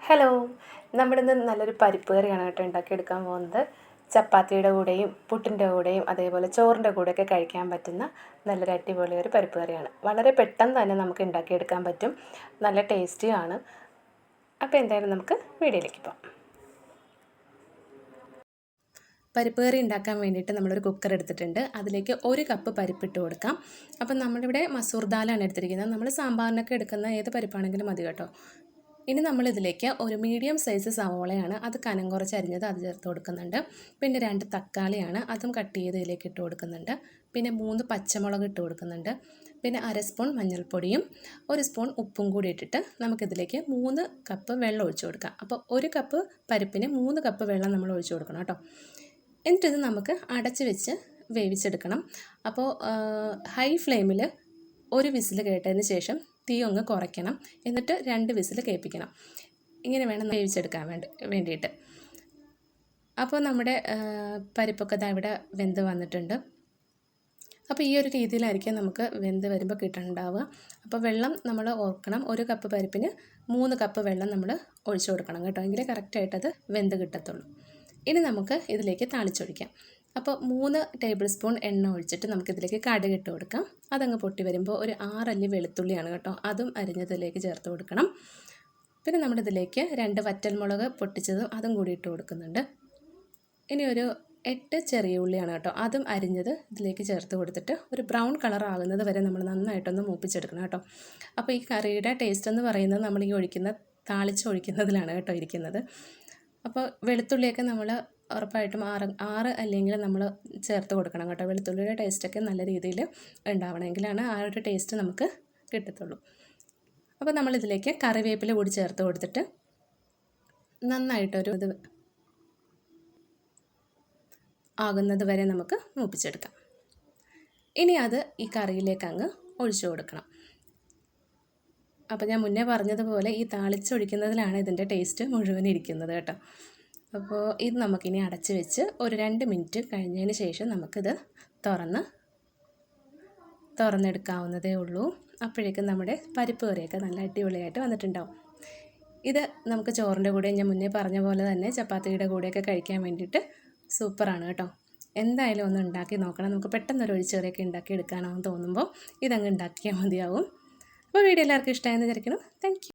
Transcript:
Hello, നമ്മളിന്ന് നല്ലൊരു പരിപ്പ് കറിയാണ് കേട്ടോ ഉണ്ടാക്കിയെടുക്കാൻ പോകുന്നത്. ചപ്പാത്തിയുടെ കൂടെയും പുട്ടിൻ്റെ കൂടെയും അതേപോലെ ചോറിൻ്റെ കൂടെയൊക്കെ കഴിക്കാൻ പറ്റുന്ന നല്ലൊരു അടിപൊളി ഒരു പരിപ്പ് കറിയാണ്. വളരെ പെട്ടെന്ന് തന്നെ നമുക്ക് ഉണ്ടാക്കിയെടുക്കാൻ പറ്റും, നല്ല ടേസ്റ്റിയാണ്. അപ്പോൾ എന്തായാലും നമുക്ക് വീഡിയോയിലേക്ക് പോകാം. പരിപ്പ് കറി ഉണ്ടാക്കാൻ വേണ്ടിയിട്ട് നമ്മളൊരു കുക്കർ എടുത്തിട്ടുണ്ട്. അതിലേക്ക് 1 കപ്പ് പരിപ്പിട്ട് കൊടുക്കാം. അപ്പം നമ്മളിവിടെ മസൂർ ദാലാണ് എടുത്തിരിക്കുന്നത്. നമ്മൾ സാമ്പാറിനൊക്കെ എടുക്കുന്ന ഏത് പരിപ്പാണെങ്കിലും മതി കേട്ടോ. ഇനി നമ്മളിതിലേക്ക് ഒരു മീഡിയം സൈസ് സവോളയാണ്, അത് കനം കുറച്ച് അരിഞ്ഞത് അത് ചേർത്ത് കൊടുക്കുന്നുണ്ട്. പിന്നെ 2 തക്കാളിയാണ്, അതും കട്ട് ചെയ്ത് ഇതിലേക്ക് ഇട്ട് കൊടുക്കുന്നുണ്ട്. പിന്നെ 3 പച്ചമുളക് ഇട്ട് കൊടുക്കുന്നുണ്ട്. പിന്നെ 1/2 സ്പൂൺ മഞ്ഞൾപ്പൊടിയും 1 സ്പൂൺ ഉപ്പും കൂടി ഇട്ടിട്ട് നമുക്കിതിലേക്ക് 3 കപ്പ് വെള്ളം ഒഴിച്ചു കൊടുക്കാം. അപ്പോൾ 1 കപ്പ് പരിപ്പിന് 3 കപ്പ് വെള്ളം നമ്മൾ ഒഴിച്ചു കൊടുക്കണം കേട്ടോ. എന്നിട്ടിത് നമുക്ക് അടച്ച് വെച്ച് വേവിച്ചെടുക്കണം. അപ്പോൾ ഹൈ ഫ്ലെയിമിൽ 1 വിസിൽ കേട്ടതിന് ശേഷം തീ ഒന്ന് കുറയ്ക്കണം. എന്നിട്ട് 2 വിസിൽ കേൾപ്പിക്കണം. ഇങ്ങനെ വേണം വേവിച്ചെടുക്കാൻ വേണ്ടിയിട്ട്. അപ്പോൾ നമ്മുടെ പരിപ്പൊക്കെ ഇവിടെ വെന്ത് വന്നിട്ടുണ്ട്. അപ്പോൾ ഈ ഒരു രീതിയിലായിരിക്കും നമുക്ക് വെന്ത് വരുമ്പോൾ കിട്ടുന്നുണ്ടാവുക. അപ്പോൾ വെള്ളം നമ്മൾ ഓർക്കണം, 1 കപ്പ് പരിപ്പിന് 3 കപ്പ് വെള്ളം നമ്മൾ ഒഴിച്ചു കൊടുക്കണം കേട്ടോ. എങ്കിലേ കറക്റ്റായിട്ടത് വെന്ത് കിട്ടത്തുള്ളൂ. ഇനി നമുക്ക് ഇതിലേക്ക് താളിച്ചൊഴിക്കാം. അപ്പോൾ 3 ടേബിൾ സ്പൂൺ എണ്ണ ഒഴിച്ചിട്ട് നമുക്കിതിലേക്ക് കടുക് ഇട്ട് കൊടുക്കാം. അതങ്ങ് പൊട്ടി വരുമ്പോൾ ഒരു 6 അല്ലി വെളുത്തുള്ളിയാണ് കേട്ടോ, അതും അരിഞ്ഞതിലേക്ക് ചേർത്ത് കൊടുക്കണം. പിന്നെ നമ്മളിതിലേക്ക് 2 വറ്റൽമുളക് പൊട്ടിച്ചതും അതും കൂടി ഇട്ട് കൊടുക്കുന്നുണ്ട്. ഇനി ഒരു 8 ചെറിയ ഉള്ളിയാണ് കേട്ടോ, അതും അരിഞ്ഞത് ഇതിലേക്ക് ചേർത്ത് കൊടുത്തിട്ട് ഒരു ബ്രൗൺ കളർ ആകുന്നത് വരെ നമ്മൾ നന്നായിട്ടൊന്ന് മൂപ്പിച്ചെടുക്കണം കേട്ടോ. അപ്പോൾ ഈ കറിയുടെ ടേസ്റ്റ് എന്ന് പറയുന്നത് നമ്മൾ ഈ താളിച്ചൊഴിക്കുന്നതിലാണ് കേട്ടോ ഇരിക്കുന്നത്. അപ്പോൾ വെളുത്തുള്ളിയൊക്കെ നമ്മൾ ഉറപ്പായിട്ടും 6 അല്ലെങ്കിൽ നമ്മൾ ചേർത്ത് കൊടുക്കണം കേട്ടോ. വെളുത്തുള്ളിയുടെ ടേസ്റ്റൊക്കെ നല്ല രീതിയിൽ ഉണ്ടാവണമെങ്കിലാണ് ആ ഒരു ടേസ്റ്റ് നമുക്ക് കിട്ടത്തുള്ളൂ. അപ്പോൾ നമ്മളിതിലേക്ക് കറിവേപ്പില കൂടി ചേർത്ത് കൊടുത്തിട്ട് നന്നായിട്ടൊരു ഇത് ആകുന്നത് വരെ നമുക്ക് മൂപ്പിച്ചെടുക്കാം. ഇനി അത് ഈ കറിയിലേക്ക് അങ്ങ് ഒഴിച്ചു കൊടുക്കണം. അപ്പോൾ ഞാൻ മുന്നേ പറഞ്ഞതുപോലെ ഈ താളിച്ചൊഴിക്കുന്നതിലാണ് ഇതിൻ്റെ ടേസ്റ്റ് മുഴുവൻ ഇരിക്കുന്നത് കേട്ടോ. അപ്പോൾ ഇത് നമുക്കിനി അടച്ച് വെച്ച് ഒരു 2 മിനിറ്റ് കഴിഞ്ഞതിന് ശേഷം നമുക്കിത് തുറന്നെടുക്കാവുന്നതേ ഉള്ളൂ. അപ്പോഴേക്കും നമ്മുടെ പരിപ്പ് കറിയൊക്കെ നല്ല അടിപൊളിയായിട്ട് വന്നിട്ടുണ്ടാവും. ഇത് നമുക്ക് ചോറിൻ്റെ കൂടെ ഞാൻ മുന്നേ പറഞ്ഞ പോലെ തന്നെ ചപ്പാത്തിയുടെ കൂടെയൊക്കെ കഴിക്കാൻ വേണ്ടിയിട്ട് സൂപ്പറാണ് കേട്ടോ. എന്തായാലും ഒന്ന് ഉണ്ടാക്കി നോക്കണം. നമുക്ക് പെട്ടെന്നൊരു ഒഴിച്ചുകറിയൊക്കെ ഉണ്ടാക്കി എടുക്കാനാണെന്ന് തോന്നുമ്പോൾ ഇതങ്ങ് ഉണ്ടാക്കിയാൽ മതിയാവും. അപ്പോൾ വീഡിയോ എല്ലാവർക്കും ഇഷ്ടമായെന്ന് വിചാരിക്കുന്നു. Thank you.